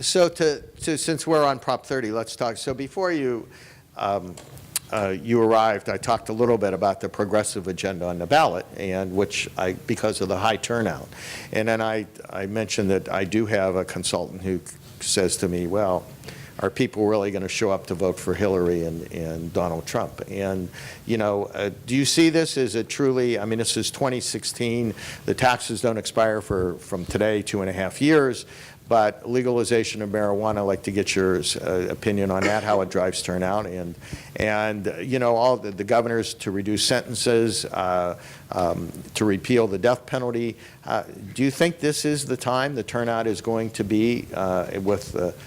So since we're on Prop 30, let's talk. So before you arrived, I talked a little bit about the progressive agenda on the ballot, and because of the high turnout. And then I mentioned that I do have a consultant who says to me, well, are people really going to show up to vote for Hillary and Donald Trump? And, do you see this as a truly, I mean, this is 2016. The taxes don't expire from today, 2.5 years. But legalization of marijuana, I'd like to get your opinion on that, how it drives turnout, and all the governors to reduce sentences, to repeal the death penalty. Do you think this is the time the turnout is going to be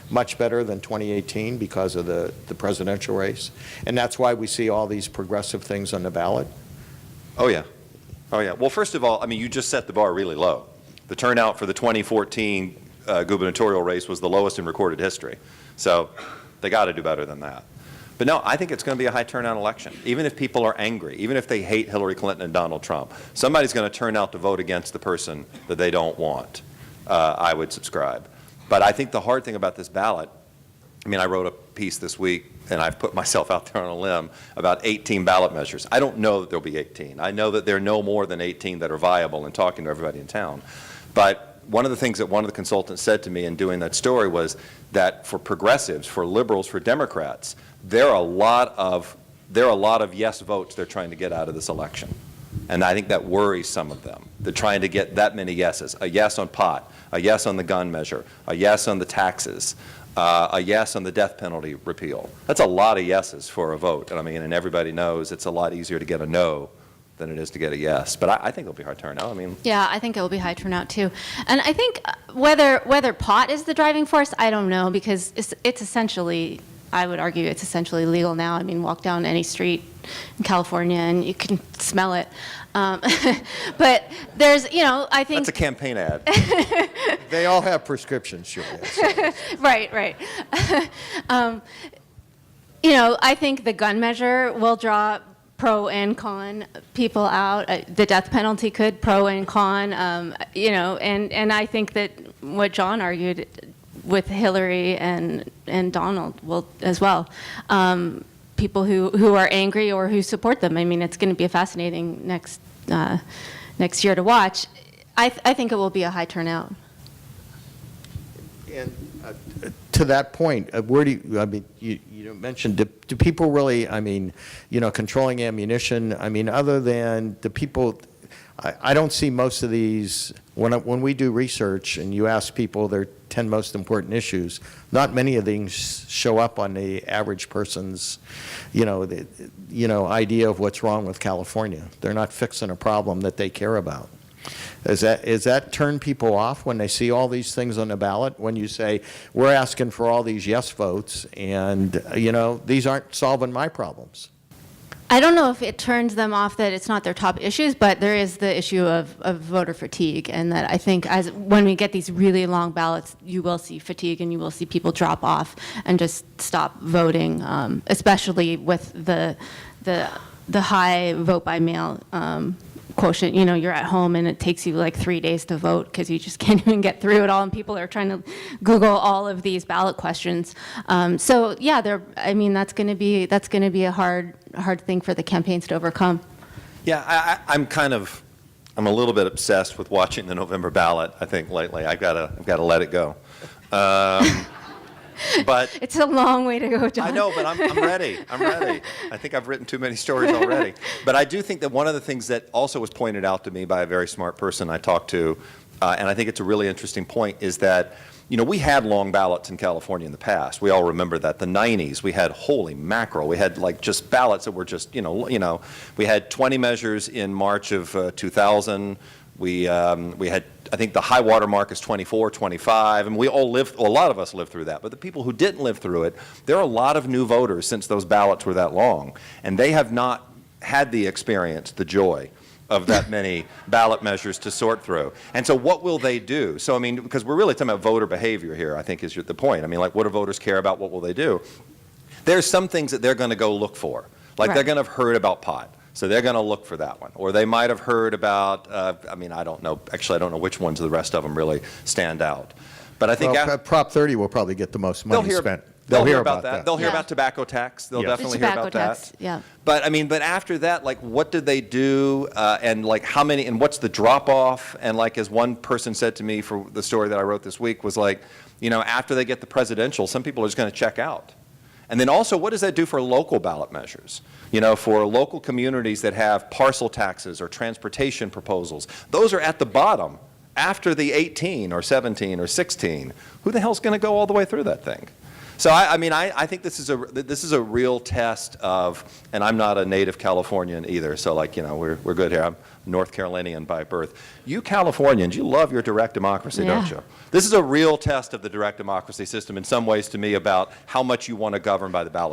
much better than 2018 because of the presidential race? And that's why we see all these progressive things on the ballot? Oh, yeah. Oh, yeah. Well, first of all, I mean, you just set the bar really low. The turnout for the 2014 gubernatorial race was the lowest in recorded history. So they got to do better than that. But no, I think it's going to be a high turnout election. Even if people are angry, even if they hate Hillary Clinton and Donald Trump, somebody's going to turn out to vote against the person that they don't want. I would subscribe. But I think the hard thing about this ballot, I mean, I wrote a piece this week, and I've put myself out there on a limb about 18 ballot measures. I don't know that there'll be 18. I know that there are no more than 18 that are viable in talking to everybody in town. But one of the things that one of the consultants said to me in doing that story was that for progressives, for liberals, for Democrats, there are a lot of yes votes they're trying to get out of this election. And I think that worries some of them. They're trying to get that many yeses. A yes on pot, a yes on the gun measure, a yes on the taxes, a yes on the death penalty repeal. That's a lot of yeses for a vote. And I mean, and everybody knows it's a lot easier to get a no than it is to get a yes. But I think it'll be high turnout. I mean, yeah, I think it will be high turnout too. And I think whether pot is the driving force, I don't know, because it's essentially, I would argue, it's essentially legal now. I mean, walk down any street in California and you can smell it. But there's, I think that's a campaign ad. They all have prescriptions, Juliet. Right. I think the gun measure will draw pro and con people out. The death penalty could pro and con, and I think that what John argued with Hillary and Donald will as well. People who are angry or who support them. I mean, it's going to be a fascinating next year to watch. I think it will be a high turnout. And to that point, where do you, I mean, you mentioned, do people really, I mean, controlling ammunition, I mean, other than the people, I don't see most of these, when we do research and you ask people their 10 most important issues, not many of these show up on the average person's, idea of what's wrong with California. They're not fixing a problem that they care about. Is that turn people off when they see all these things on the ballot? When you say, we're asking for all these yes votes and, these aren't solving my problems. I don't know if it turns them off that it's not their top issues, but there is the issue of voter fatigue, and that I think when we get these really long ballots, you will see fatigue and you will see people drop off and just stop voting, especially with the high vote by mail quotient. You're at home and it takes you like 3 days to vote because you just can't even get through it all, and people are trying to Google all of these ballot questions. So yeah, I mean, that's going to be a hard thing for the campaigns to overcome. Yeah, I'm a little bit obsessed with watching the November ballot. I think lately I've got to let it go. But it's a long way to go, John. I know, but I'm ready. I think I've written too many stories already. But I do think that one of the things that also was pointed out to me by a very smart person I talked to, and I think it's a really interesting point, is that we had long ballots in California in the past. We all remember that. The 90s, we had, holy mackerel, we had like just ballots that were just, we had 20 measures in March of 2000. We had, I think the high water mark is 24, 25, and a lot of us lived through that. But the people who didn't live through it, there are a lot of new voters since those ballots were that long, and they have not had the experience, the joy of that many ballot measures to sort through. And so what will they do? So, I mean, because we're really talking about voter behavior here, I think is the point. I mean, like, what do voters care about? What will they do? There's some things that they're going to go look for. Like, right. They're going to have heard about pot. So they're going to look for that one. Or they might have heard about, I mean, I don't know. Actually, I don't know which ones of the rest of them really stand out. But I think Well, Prop 30 will probably get the most money spent. They'll hear about that. They'll hear Yeah. about tobacco tax. They'll Yeah. definitely The hear about tobacco that. tax, yeah. But I mean, but after that, like, what did they do, and like, how many, and what's the drop off? And like, as one person said to me for the story that I wrote this week, was like, you know, after they get the presidential, some people are just going to check out. And then also, what does that do for local ballot measures? You know, for local communities that have parcel taxes or transportation proposals, those are at the bottom after the 18 or 17 or 16. Who the hell's going to go all the way through that thing? So I mean, I think this is a real test of, and I'm not a native Californian either, so like, you know, we're good here. I'm North Carolinian by birth. You Californians, you love your direct democracy, don't Yeah. you? This is a real test of the direct democracy system in some ways to me about how much you want to govern by the ballot